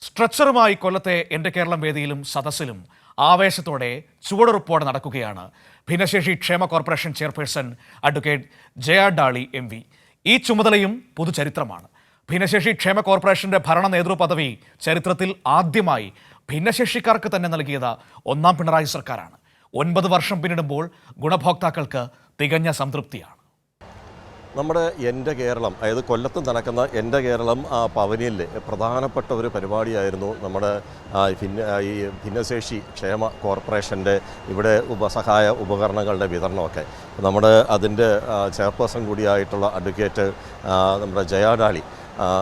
സ്ട്രെച്ചറുമായി കൊല്ലത്തെ എൻ്റെ കേരളം വേദിയിലും സദസ്സിലും ആവേശത്തോടെ ചുവടുറപ്പോടെ നടക്കുകയാണ് ഭിന്നശേഷി ക്ഷേമ corporation chairperson advocate Jaya Dolly M V. ഈ ചുമതലയും പുതുചരിത്രമാണ്. ഭിന്നശേഷി ക്ഷേമ കോർപ്പറേഷന്റെ ഭരണ നേതൃപദവി ചരിത്രത്തിൽ ആദ്യമായി ഭിന്നശേഷിക്കാർക്ക് തന്നെ നൽകിയത് ഒന്നാം പിണറായി സർക്കാരാണ്. 9 വർഷം പിന്നിടുമ്പോൾ ഗുണഭോക്താക്കൾക്ക് തികഞ്ഞ സംതൃപ്തിയാണ്. നമ്മുടെ എൻ്റെ കേരളം, അതായത് കൊല്ലത്ത് നടക്കുന്ന എൻ്റെ കേരളം പവനിയിൽ പ്രധാനപ്പെട്ട ഒരു പരിപാടിയായിരുന്നു നമ്മുടെ ഈ ഭിന്നശേഷി ക്ഷേമ കോർപ്പറേഷൻ്റെ ഇവിടെ സഹായ ഉപകരണങ്ങളുടെ വിതരണമൊക്കെ. നമ്മുടെ അതിൻ്റെ ചെയർപേഴ്സൺ കൂടിയായിട്ടുള്ള അഡ്വക്കേറ്റ് നമ്മുടെ ജയാഡാളി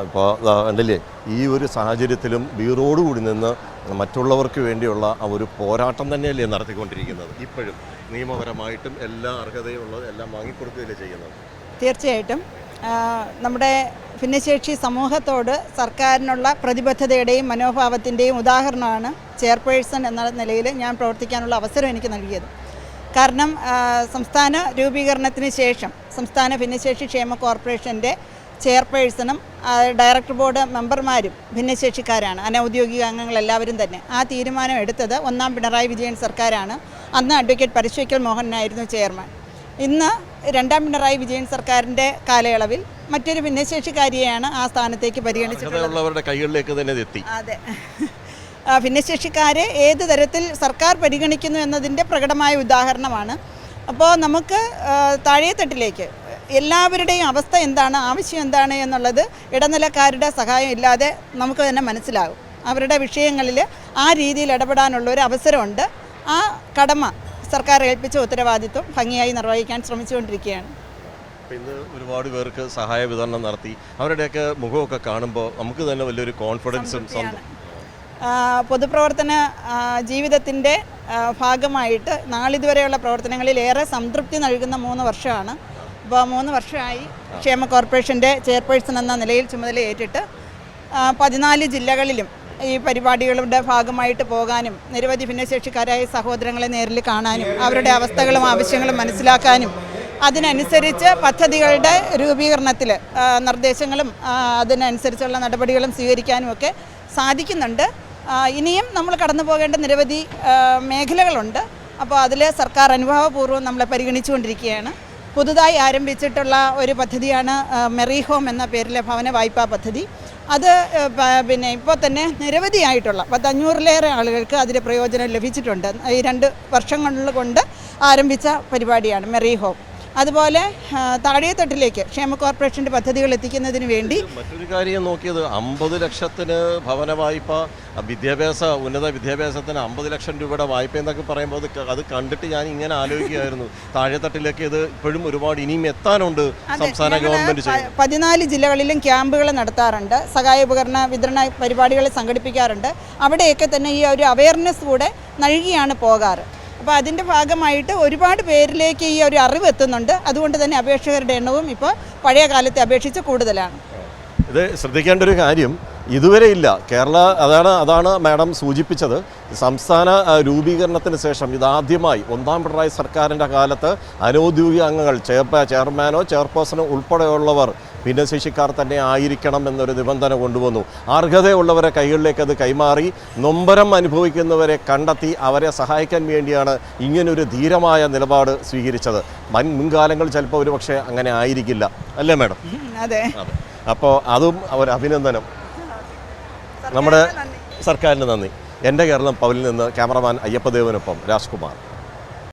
ഇപ്പോൾ കണ്ടില്ലേ, ഈ ഒരു സാഹചര്യത്തിലും വീറോടുകൂടി നിന്ന് മറ്റുള്ളവർക്ക് വേണ്ടിയുള്ള ആ ഒരു പോരാട്ടം തന്നെയല്ലേ നടത്തിക്കൊണ്ടിരിക്കുന്നത്. ഇപ്പോഴും നിയമപരമായിട്ടും എല്ലാ അർഹതയുള്ളത് എല്ലാം വാങ്ങിക്കൊടുക്കുകയല്ലേ ചെയ്യുന്നത്. തീർച്ചയായിട്ടും നമ്മുടെ ഭിന്നശേഷി സമൂഹത്തോട് സർക്കാരിനുള്ള പ്രതിബദ്ധതയുടെയും മനോഭാവത്തിൻ്റെയും ഉദാഹരണമാണ് ചെയർപേഴ്സൺ എന്ന നിലയിൽ ഞാൻ പ്രവർത്തിക്കാനുള്ള അവസരം എനിക്ക് നൽകിയത്. കാരണം സംസ്ഥാന രൂപീകരണത്തിന് ശേഷം സംസ്ഥാന ഭിന്നശേഷി ക്ഷേമ കോർപ്പറേഷൻ്റെ ചെയർപേഴ്സണും ഡയറക്ടർ ബോർഡ് മെമ്പർമാരും ഭിന്നശേഷിക്കാരാണ്, അനൗദ്യോഗിക അംഗങ്ങളെല്ലാവരും തന്നെ. ആ തീരുമാനം എടുത്തത് ഒന്നാം പിണറായി വിജയൻ സർക്കാരാണ്. അന്ന് അഡ്വക്കേറ്റ് പരശുവയ്ക്കൽ മോഹനായിരുന്നു ചെയർമാൻ. ഇന്ന് രണ്ടാം പിണറായി വിജയൻ സർക്കാരിൻ്റെ കാലയളവിൽ മറ്റൊരു ഭിന്നശേഷിക്കാരിയെയാണ് ആ സ്ഥാനത്തേക്ക് പരിഗണിച്ചിട്ടുള്ളത്. കൈകളിലേക്ക് തന്നെ എത്തി. അതെ, ഭിന്നശേഷിക്കാരെ ഏത് തരത്തിൽ സർക്കാർ പരിഗണിക്കുന്നു എന്നതിൻ്റെ പ്രകടമായ ഉദാഹരണമാണ്. അപ്പോൾ നമുക്ക് താഴെത്തട്ടിലേക്ക് എല്ലാവരുടെയും അവസ്ഥ എന്താണ്, ആവശ്യം എന്താണ് എന്നുള്ളത് ഇടനിലക്കാരുടെ സഹായം ഇല്ലാതെ നമുക്ക് തന്നെ മനസ്സിലാകും. അവരുടെ വിഷയങ്ങളിൽ ആ രീതിയിൽ ഇടപെടാനുള്ള ഒരു അവസരമുണ്ട്. ആ കടമ സർക്കാർ ഏൽപ്പിച്ച ഉത്തരവാദിത്വം ഭംഗിയായി നിർവഹിക്കാൻ ശ്രമിച്ചുകൊണ്ടിരിക്കുകയാണ്. ഇന്ന് ഒരുപാട് പേർക്ക് സഹായ വിതരണം നടത്തി. അവരുടെയൊക്കെ മുഖമൊക്കെ കാണുമ്പോൾ നമുക്ക് തന്നെ വലിയൊരു കോൺഫിഡൻസും പൊതുപ്രവർത്തന ജീവിതത്തിൻ്റെ ഭാഗമായിട്ട് നാളിതുവരെയുള്ള പ്രവർത്തനങ്ങളിൽ ഏറെ സംതൃപ്തി നൽകുന്ന 3 വർഷമാണ്. ഇപ്പോൾ 3 വർഷമായി ക്ഷേമ കോർപ്പറേഷൻ്റെ ചെയർപേഴ്സൺ എന്ന നിലയിൽ ചുമതലയേറ്റിട്ട് 14 ജില്ലകളിലും ഈ പരിപാടികളുടെ ഭാഗമായിട്ട് പോകാനും നിരവധി ഭിന്നശേഷിക്കാരായ സഹോദരങ്ങളെ നേരിൽ കാണാനും അവരുടെ അവസ്ഥകളും ആവശ്യങ്ങളും മനസ്സിലാക്കാനും അതിനനുസരിച്ച് പദ്ധതികളുടെ രൂപീകരണത്തിൽ നിർദ്ദേശങ്ങളും അതിനനുസരിച്ചുള്ള നടപടികളും സ്വീകരിക്കാനും ഒക്കെ സാധിക്കുന്നുണ്ട്. ഇനിയും നമ്മൾ കടന്നു പോകേണ്ട നിരവധി മേഖലകളുണ്ട്. അപ്പോൾ അതിൽ സർക്കാർ അനുഭാവപൂർവ്വം നമ്മളെ പരിഗണിച്ചുകൊണ്ടിരിക്കുകയാണ്. പുതുതായി ആരംഭിച്ചിട്ടുള്ള ഒരു പദ്ധതിയാണ് മെറി ഹോം എന്ന പേരിലെ ഭവന വായ്പാ പദ്ധതി. അത് ഇപ്പോൾ തന്നെ നിരവധിയായിട്ടുള്ള 500-ലേറെ ആളുകൾക്ക് അതിൻ്റെ പ്രയോജനം ലഭിച്ചിട്ടുണ്ട്. ഈ 2 വർഷങ്ങൾ കൊണ്ട് ആരംഭിച്ച പരിപാടിയാണ് മെറി ഹോം. അതുപോലെ താഴെത്തട്ടിലേക്ക് ക്ഷേമ കോർപ്പറേഷൻ്റെ പദ്ധതികൾ എത്തിക്കുന്നതിന് വേണ്ടി മറ്റൊരു കാര്യം നോക്കിയത് 50 ലക്ഷത്തിന് ഭവന വായ്പ, ഉന്നത വിദ്യാഭ്യാസത്തിന് 50 ലക്ഷം രൂപയുടെ വായ്പ എന്നൊക്കെ പറയുമ്പോൾ അത് കണ്ടിട്ട് ഞാൻ ഇങ്ങനെ ആലോചിക്കുകയായിരുന്നു. താഴെത്തട്ടിലേക്ക് ഇത് ഇപ്പോഴും ഒരുപാട് ഇനിയും എത്താനുണ്ട്. സംസ്ഥാന ഗവൺമെൻറ് 14 ജില്ലകളിലും ക്യാമ്പുകൾ നടത്താറുണ്ട്, സഹായ ഉപകരണ വിതരണ പരിപാടികൾ സംഘടിപ്പിക്കാറുണ്ട്. അവിടെയൊക്കെ തന്നെ ഈ ഒരു അവയർനെസ് കൂടെ നൽകിയാണ് പോകാറ്. അപ്പോൾ അതിൻ്റെ ഭാഗമായിട്ട് ഒരുപാട് പേരിലേക്ക് ഈ ഒരു അറിവ് എത്തുന്നുണ്ട്. അതുകൊണ്ട് തന്നെ അപേക്ഷകരുടെ എണ്ണവും ഇപ്പോൾ പഴയ കാലത്തെ അപേക്ഷിച്ച് കൂടുതലാണ്. ഇത് ശ്രദ്ധിക്കേണ്ട ഒരു കാര്യം ഇതുവരെ ഇല്ല. അതാണ് മാഡം സൂചിപ്പിച്ചത്. സംസ്ഥാന രൂപീകരണത്തിന് ശേഷം ഇതാദ്യമായി ഒന്നാം പിണറായി സർക്കാരിൻ്റെ കാലത്ത് അനൗദ്യോഗിക അംഗങ്ങൾ ചെയർമാനോ ചെയർപേഴ്സണോ ഉൾപ്പെടെയുള്ളവർ ഭിന്നശേഷിക്കാർ തന്നെ ആയിരിക്കണം എന്നൊരു നിബന്ധന കൊണ്ടുവന്നു. അർഹതയുള്ളവരെ കൈകളിലേക്ക് അത് കൈമാറി നൊമ്പരം അനുഭവിക്കുന്നവരെ കണ്ടെത്തി അവരെ സഹായിക്കാൻ വേണ്ടിയാണ് ഇങ്ങനൊരു ധീരമായ നിലപാട് സ്വീകരിച്ചത്. മുൻകാലങ്ങൾ ചിലപ്പോൾ ഒരു പക്ഷേ അങ്ങനെ ആയിരിക്കില്ല, അല്ലേ മാഡം? അതെ. അപ്പോൾ അതും ഒരു അഭിനന്ദനം. നമ്മുടെ സർക്കാരിന് നന്ദി. എൻ്റെ കേരളം പവനിൽ നിന്ന് ക്യാമറമാൻ അയ്യപ്പദേവനൊപ്പം രാജ്കുമാർ.